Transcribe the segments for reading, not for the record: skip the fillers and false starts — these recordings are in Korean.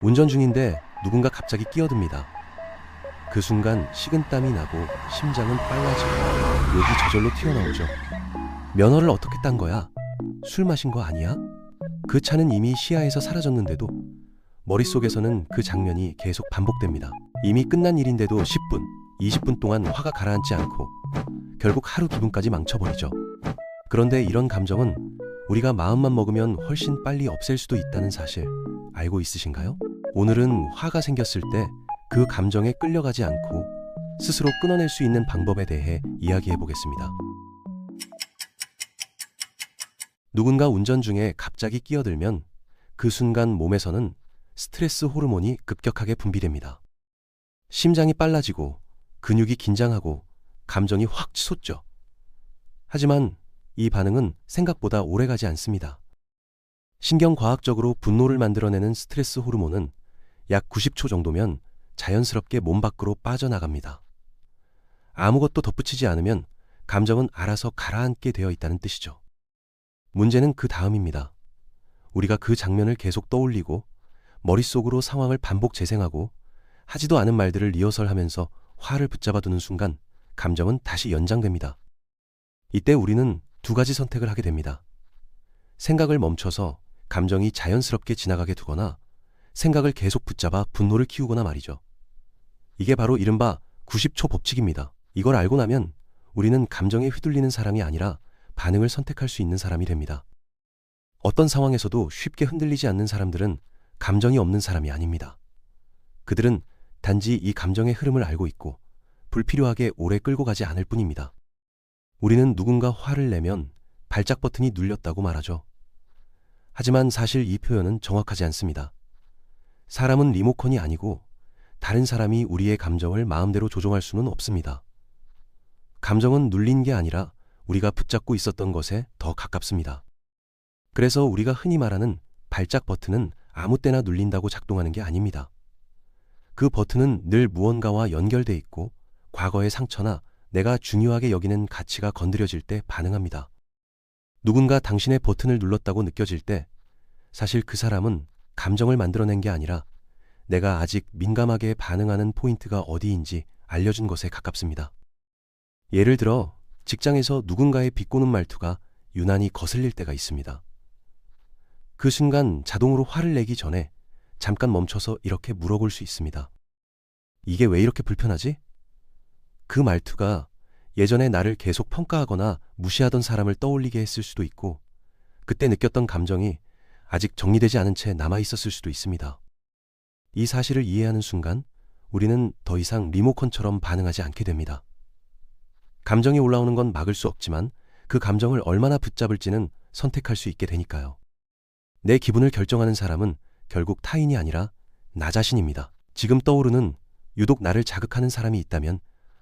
운전 중인데 누군가 갑자기 끼어듭니다. 그 순간 식은땀이 나고 심장은 빨라지고 욕이 저절로 튀어나오죠. 면허를 어떻게 딴 거야? 술 마신 거 아니야? 그 차는 이미 시야에서 사라졌는데도 머릿속에서는 그 장면이 계속 반복됩니다. 이미 끝난 일인데도 10분, 20분 동안 화가 가라앉지 않고 결국 하루 기분까지 망쳐버리죠. 그런데 이런 감정은 우리가 마음만 먹으면 훨씬 빨리 없앨 수도 있다는 사실 알고 있으신가요? 오늘은 화가 생겼을 때 그 감정에 끌려가지 않고 스스로 끊어낼 수 있는 방법에 대해 이야기해 보겠습니다. 누군가 운전 중에 갑자기 끼어들면 그 순간 몸에서는 스트레스 호르몬이 급격하게 분비됩니다. 심장이 빨라지고 근육이 긴장하고 감정이 확 치솟죠. 하지만 이 반응은 생각보다 오래가지 않습니다. 신경과학적으로 분노를 만들어내는 스트레스 호르몬은 약 90초 정도면 자연스럽게 몸 밖으로 빠져나갑니다. 아무것도 덧붙이지 않으면 감정은 알아서 가라앉게 되어 있다는 뜻이죠. 문제는 그 다음입니다. 우리가 그 장면을 계속 떠올리고 머릿속으로 상황을 반복 재생하고 하지도 않은 말들을 리허설하면서 화를 붙잡아두는 순간 감정은 다시 연장됩니다. 이때 우리는 두 가지 선택을 하게 됩니다. 생각을 멈춰서 감정이 자연스럽게 지나가게 두거나 생각을 계속 붙잡아 분노를 키우거나 말이죠. 이게 바로 이른바 90초 법칙입니다. 이걸 알고 나면 우리는 감정에 휘둘리는 사람이 아니라 반응을 선택할 수 있는 사람이 됩니다. 어떤 상황에서도 쉽게 흔들리지 않는 사람들은 감정이 없는 사람이 아닙니다. 그들은 단지 이 감정의 흐름을 알고 있고 불필요하게 오래 끌고 가지 않을 뿐입니다. 우리는 누군가 화를 내면 발작 버튼이 눌렸다고 말하죠. 하지만 사실 이 표현은 정확하지 않습니다. 사람은 리모컨이 아니고 다른 사람이 우리의 감정을 마음대로 조종할 수는 없습니다. 감정은 눌린 게 아니라 우리가 붙잡고 있었던 것에 더 가깝습니다. 그래서 우리가 흔히 말하는 발작 버튼은 아무 때나 눌린다고 작동하는 게 아닙니다. 그 버튼은 늘 무언가와 연결돼 있고 과거의 상처나 내가 중요하게 여기는 가치가 건드려질 때 반응합니다. 누군가 당신의 버튼을 눌렀다고 느껴질 때 사실 그 사람은 감정을 만들어낸 게 아니라 내가 아직 민감하게 반응하는 포인트가 어디인지 알려준 것에 가깝습니다. 예를 들어 직장에서 누군가의 비꼬는 말투가 유난히 거슬릴 때가 있습니다. 그 순간 자동으로 화를 내기 전에 잠깐 멈춰서 이렇게 물어볼 수 있습니다. 이게 왜 이렇게 불편하지? 그 말투가 예전에 나를 계속 평가하거나 무시하던 사람을 떠올리게 했을 수도 있고 그때 느꼈던 감정이 아직 정리되지 않은 채 남아 있었을 수도 있습니다. 이 사실을 이해하는 순간 우리는 더 이상 리모컨처럼 반응하지 않게 됩니다. 감정이 올라오는 건 막을 수 없지만 그 감정을 얼마나 붙잡을지는 선택할 수 있게 되니까요. 내 기분을 결정하는 사람은 결국 타인이 아니라 나 자신입니다. 지금 떠오르는 유독 나를 자극하는 사람이 있다면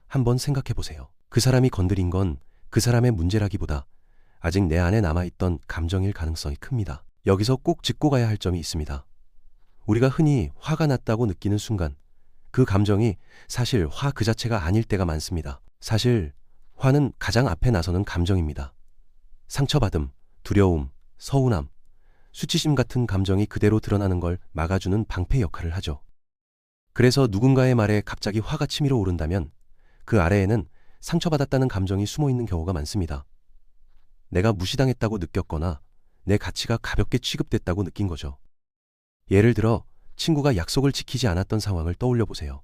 한번 생각해 보세요. 그 사람이 건드린 건 그 사람의 문제라기보다 아직 내 안에 남아있던 감정일 가능성이 큽니다. 여기서 꼭 짚고 가야 할 점이 있습니다. 우리가 흔히 화가 났다고 느끼는 순간 그 감정이 사실 화 그 자체가 아닐 때가 많습니다. 사실 화는 가장 앞에 나서는 감정입니다. 상처받음, 두려움, 서운함, 수치심 같은 감정이 그대로 드러나는 걸 막아주는 방패 역할을 하죠. 그래서 누군가의 말에 갑자기 화가 치밀어 오른다면 그 아래에는 상처받았다는 감정이 숨어 있는 경우가 많습니다. 내가 무시당했다고 느꼈거나 내 가치가 가볍게 취급됐다고 느낀 거죠. 예를 들어 친구가 약속을 지키지 않았던 상황을 떠올려 보세요.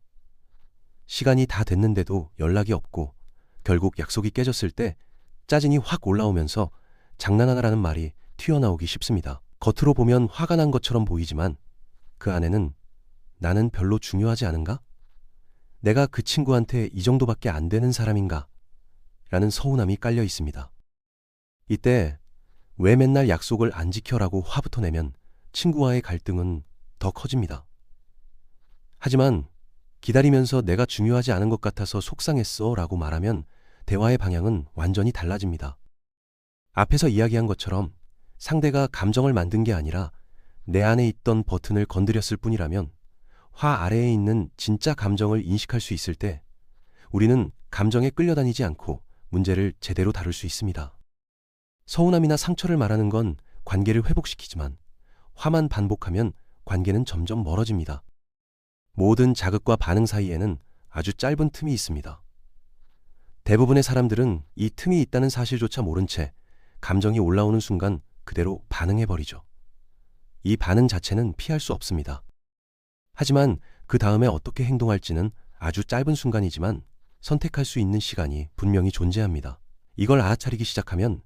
시간이 다 됐는데도 연락이 없고 결국 약속이 깨졌을 때 짜증이 확 올라오면서 장난하나라는 말이 튀어나오기 쉽습니다. 겉으로 보면 화가 난 것처럼 보이지만 그 안에는 나는 별로 중요하지 않은가? 내가 그 친구한테 이 정도밖에 안 되는 사람인가? 라는 서운함이 깔려 있습니다. 이때 왜 맨날 약속을 안 지켜라고 화부터 내면 친구와의 갈등은 더 커집니다. 하지만 기다리면서 내가 중요하지 않은 것 같아서 속상했어 라고 말하면 대화의 방향은 완전히 달라집니다. 앞에서 이야기한 것처럼 상대가 감정을 만든 게 아니라 내 안에 있던 버튼을 건드렸을 뿐이라면 화 아래에 있는 진짜 감정을 인식할 수 있을 때 우리는 감정에 끌려다니지 않고 문제를 제대로 다룰 수 있습니다. 서운함이나 상처를 말하는 건 관계를 회복시키지만 화만 반복하면 관계는 점점 멀어집니다. 모든 자극과 반응 사이에는 아주 짧은 틈이 있습니다. 대부분의 사람들은 이 틈이 있다는 사실조차 모른 채 감정이 올라오는 순간 그대로 반응해버리죠. 이 반응 자체는 피할 수 없습니다. 하지만 그 다음에 어떻게 행동할지는 아주 짧은 순간이지만 선택할 수 있는 시간이 분명히 존재합니다. 이걸 알아차리기 시작하면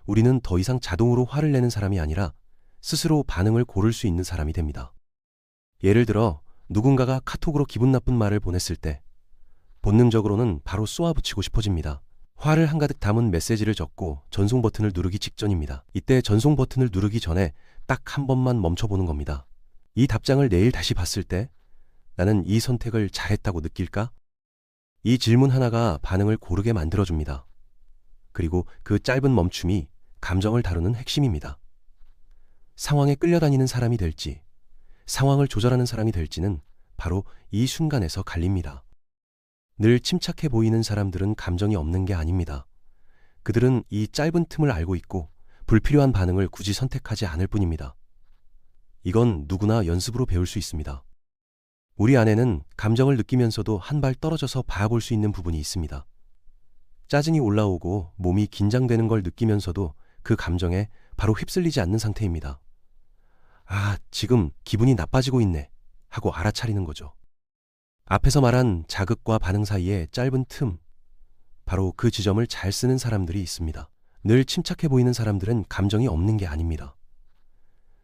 우리는 더 이상 자동으로 화를 내는 사람이 아니라 스스로 반응을 고를 수 있는 사람이 됩니다. 예를 들어 누군가가 카톡으로 기분 나쁜 말을 보냈을 때 본능적으로는 바로 쏘아붙이고 싶어집니다. 화를 한가득 담은 메시지를 적고 전송 버튼을 누르기 직전입니다. 이때 전송 버튼을 누르기 전에 딱 한 번만 멈춰보는 겁니다. 이 답장을 내일 다시 봤을 때 나는 이 선택을 잘했다고 느낄까? 이 질문 하나가 반응을 고르게 만들어줍니다. 그리고 그 짧은 멈춤이 감정을 다루는 핵심입니다. 상황에 끌려다니는 사람이 될지, 상황을 조절하는 사람이 될지는 바로 이 순간에서 갈립니다. 늘 침착해 보이는 사람들은 감정이 없는 게 아닙니다. 그들은 이 짧은 틈을 알고 있고 불필요한 반응을 굳이 선택하지 않을 뿐입니다. 이건 누구나 연습으로 배울 수 있습니다. 우리 안에는 감정을 느끼면서도 한 발 떨어져서 바라볼 수 있는 부분이 있습니다. 짜증이 올라오고 몸이 긴장되는 걸 느끼면서도 그 감정에 바로 휩쓸리지 않는 상태입니다. 아, 지금 기분이 나빠지고 있네 하고 알아차리는 거죠. 앞에서 말한 자극과 반응 사이의 짧은 틈, 바로 그 지점을 잘 쓰는 사람들이 있습니다. 늘 침착해 보이는 사람들은 감정이 없는 게 아닙니다.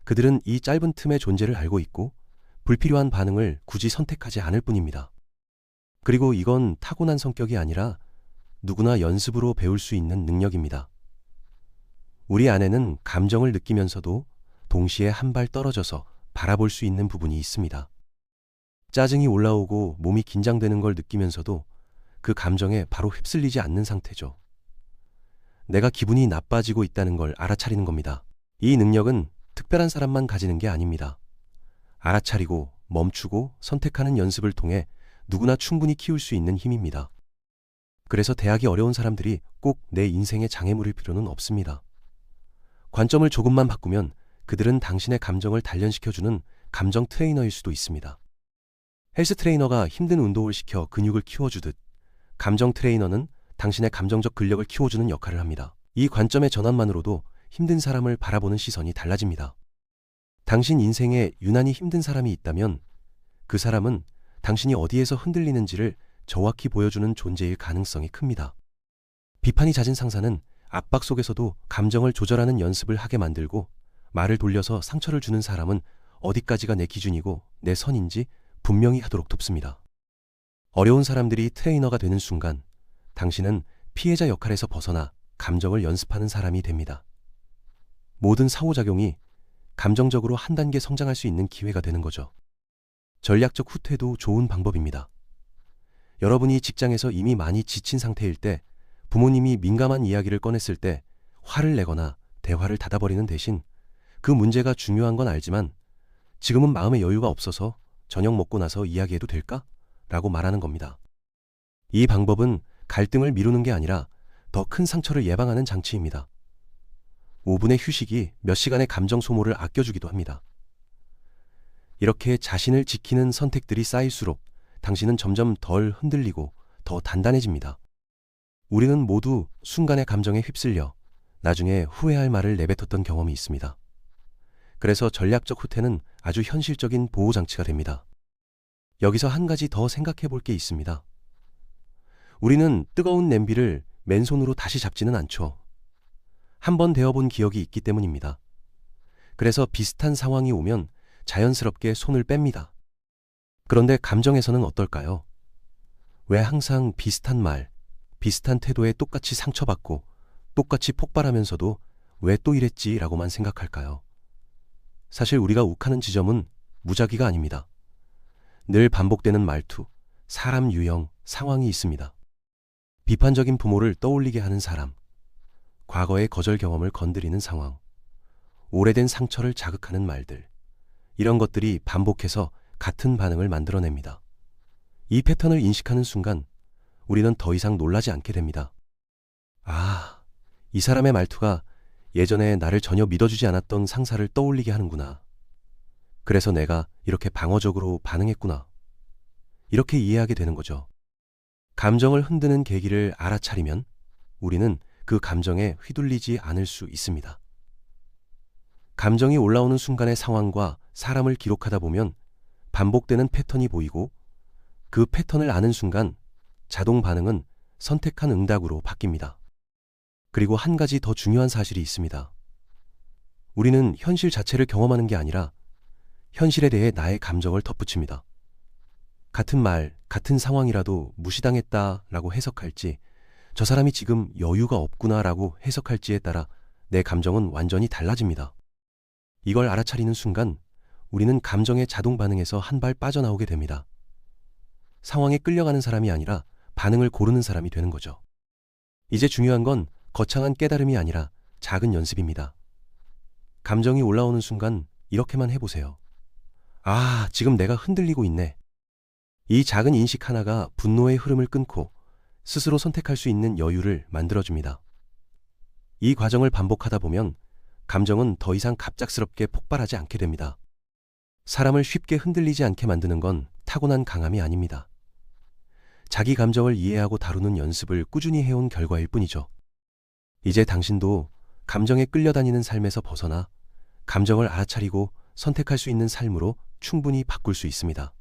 그들은 이 짧은 틈의 존재를 알고 있고 불필요한 반응을 굳이 선택하지 않을 뿐입니다. 그리고 이건 타고난 성격이 아니라 누구나 연습으로 배울 수 있는 능력입니다. 우리 안에는 감정을 느끼면서도 동시에 한 발 떨어져서 바라볼 수 있는 부분이 있습니다. 짜증이 올라오고 몸이 긴장되는 걸 느끼면서도 그 감정에 바로 휩쓸리지 않는 상태죠. 내가 기분이 나빠지고 있다는 걸 알아차리는 겁니다. 이 능력은 특별한 사람만 가지는 게 아닙니다. 알아차리고 멈추고 선택하는 연습을 통해 누구나 충분히 키울 수 있는 힘입니다. 그래서 대하기 어려운 사람들이 꼭 내 인생의 장애물일 필요는 없습니다. 관점을 조금만 바꾸면 그들은 당신의 감정을 단련시켜주는 감정 트레이너일 수도 있습니다. 헬스 트레이너가 힘든 운동을 시켜 근육을 키워주듯 감정 트레이너는 당신의 감정적 근력을 키워주는 역할을 합니다. 이 관점의 전환만으로도 힘든 사람을 바라보는 시선이 달라집니다. 당신 인생에 유난히 힘든 사람이 있다면 그 사람은 당신이 어디에서 흔들리는지를 정확히 보여주는 존재일 가능성이 큽니다. 비판이 잦은 상사는 압박 속에서도 감정을 조절하는 연습을 하게 만들고 말을 돌려서 상처를 주는 사람은 어디까지가 내 기준이고 내 선인지 분명히 하도록 돕습니다. 어려운 사람들이 트레이너가 되는 순간 당신은 피해자 역할에서 벗어나 감정을 연습하는 사람이 됩니다. 모든 상호작용이 감정적으로 한 단계 성장할 수 있는 기회가 되는 거죠. 전략적 후퇴도 좋은 방법입니다. 여러분이 직장에서 이미 많이 지친 상태일 때 부모님이 민감한 이야기를 꺼냈을 때 화를 내거나 대화를 닫아버리는 대신 그 문제가 중요한 건 알지만 지금은 마음의 여유가 없어서 저녁 먹고 나서 이야기해도 될까? 라고 말하는 겁니다. 이 방법은 갈등을 미루는 게 아니라 더 큰 상처를 예방하는 장치입니다. 5분의 휴식이 몇 시간의 감정 소모를 아껴주기도 합니다. 이렇게 자신을 지키는 선택들이 쌓일수록 당신은 점점 덜 흔들리고 더 단단해집니다. 우리는 모두 순간의 감정에 휩쓸려 나중에 후회할 말을 내뱉었던 경험이 있습니다. 그래서 전략적 후퇴는 아주 현실적인 보호장치가 됩니다. 여기서 한 가지 더 생각해 볼 게 있습니다. 우리는 뜨거운 냄비를 맨손으로 다시 잡지는 않죠. 한번 데워본 기억이 있기 때문입니다. 그래서 비슷한 상황이 오면 자연스럽게 손을 뺍니다. 그런데 감정에서는 어떨까요? 왜 항상 비슷한 말, 비슷한 태도에 똑같이 상처받고 똑같이 폭발하면서도 왜 또 이랬지 라고만 생각할까요? 사실 우리가 욱하는 지점은 무작위가 아닙니다. 늘 반복되는 말투, 사람 유형, 상황이 있습니다. 비판적인 부모를 떠올리게 하는 사람, 과거의 거절 경험을 건드리는 상황, 오래된 상처를 자극하는 말들, 이런 것들이 반복해서 같은 반응을 만들어냅니다. 이 패턴을 인식하는 순간 우리는 더 이상 놀라지 않게 됩니다. 아, 이 사람의 말투가 예전에 나를 전혀 믿어주지 않았던 상사를 떠올리게 하는구나. 그래서 내가 이렇게 방어적으로 반응했구나. 이렇게 이해하게 되는 거죠. 감정을 흔드는 계기를 알아차리면 우리는 그 감정에 휘둘리지 않을 수 있습니다. 감정이 올라오는 순간의 상황과 사람을 기록하다 보면 반복되는 패턴이 보이고 그 패턴을 아는 순간 자동 반응은 선택한 응답으로 바뀝니다. 그리고 한 가지 더 중요한 사실이 있습니다. 우리는 현실 자체를 경험하는 게 아니라 현실에 대해 나의 감정을 덧붙입니다. 같은 말, 같은 상황이라도 무시당했다라고 해석할지, 저 사람이 지금 여유가 없구나라고 해석할지에 따라 내 감정은 완전히 달라집니다. 이걸 알아차리는 순간 우리는 감정의 자동 반응에서 한 발 빠져나오게 됩니다. 상황에 끌려가는 사람이 아니라 반응을 고르는 사람이 되는 거죠. 이제 중요한 건 거창한 깨달음이 아니라 작은 연습입니다. 감정이 올라오는 순간 이렇게만 해보세요. 아, 지금 내가 흔들리고 있네. 이 작은 인식 하나가 분노의 흐름을 끊고 스스로 선택할 수 있는 여유를 만들어줍니다. 이 과정을 반복하다 보면 감정은 더 이상 갑작스럽게 폭발하지 않게 됩니다. 사람을 쉽게 흔들리지 않게 만드는 건 타고난 강함이 아닙니다. 자기 감정을 이해하고 다루는 연습을 꾸준히 해온 결과일 뿐이죠. 이제 당신도 감정에 끌려다니는 삶에서 벗어나 감정을 알아차리고 선택할 수 있는 삶으로 충분히 바꿀 수 있습니다.